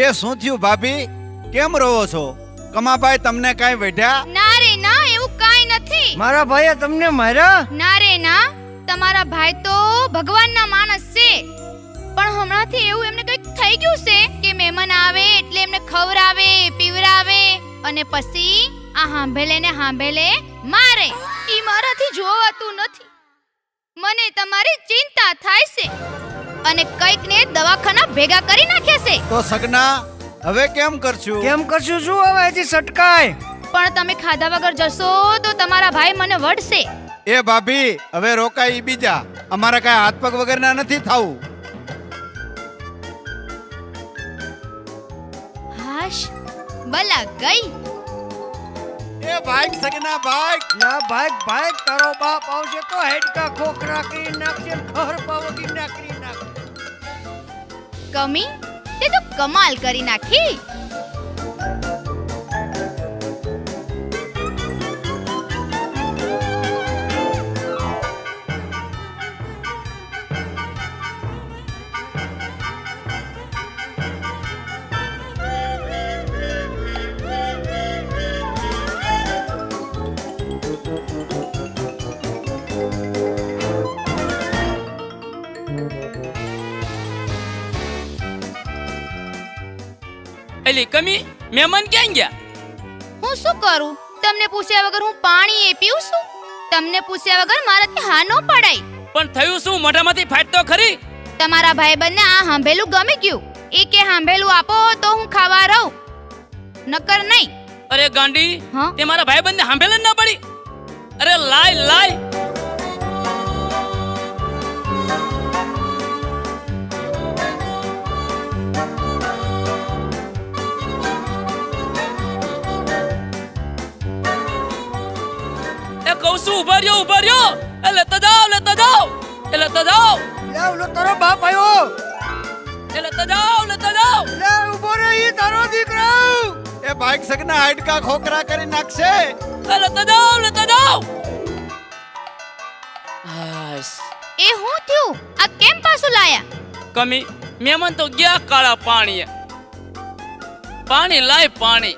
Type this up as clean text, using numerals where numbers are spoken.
એ શું થયું ભાભી? કેમ રહો છો? કમાભાઈ તમને કાંઈ વેઢ્યા? ના રે ના, એવું કાંઈ નથી. મારા ભાઈએ તમને માર્યા? ના રે ના, તમારા ભાઈ તો ભગવાનના માણસ છે, પણ હમણાંથી એવું એમને કંઈક થઈ ગયું છે કે મહેમાન આવે એટલે એમને ખવરાવે, પીવરાવે અને પછી આ હાંભેલે મારે. ઈ મારાથી જોવાતું નથી. મને તમારી ચિંતા થાય છે અને કંઈક ને દવાખાના ભેગા કરી નાખ્યા છે. તો સગના હવે કેમ કરશું? કેમ કરશું? શું હવે હજી સટકાય? પણ તમે ખાધા વગર જશો તો તમારા ભાઈ મને વઢશે. એ ભાભી હવે રોકાય ઈ બીજા, અમારા કાંઈ હાથ પગ વગરના નથી થાવું. હાશ, બલા ગઈ. એ ભાઈ સગના ભાઈ. ના ભાઈ તારો બાપ આવશે તો હેડકા ખોખરા કરી નાખશે, ખર પાવડી નાખી નાખશે. કમી તે તો કમાલ કરી નાખી. એલી કમી મહેમાન ક્યાં ગયા? હું શું કરું? તમને પૂછ્યા વગર હું પાણી એ પીઉં છું? તમને પૂછ્યા વગર મારાથી હા નો પડાય. પણ થયું શું? મોઢામાંથી ફાટ તો ખરી. તમારા ભાઈબંધને આ હાંભેલું ગમી ગયું. એ કે હાંભેલું આપો તો હું ખાવા રહું, નકર નહીં. અરે ગાંડી, હા? તે મારા ભાઈબંધને સાંભળે જ ના પડી. અરે લાય કહું છું ઉભા રહ્યો. એ લેતા જાઓ. લાવ લો તારો બાપ આવ્યો. એ લેતા જાઓ. લે ઉભો રે, ઈ તારો દીકરો. એ ભાઈ સગના હાડકા ખોખરા કરી નાખશે. એ લેતા જાઓ. હાશ. એ હું થયું? આ કેમ પાછું લાયા? કમી મહેમાન તો ગયા કાળા પાણી લાય પાણી.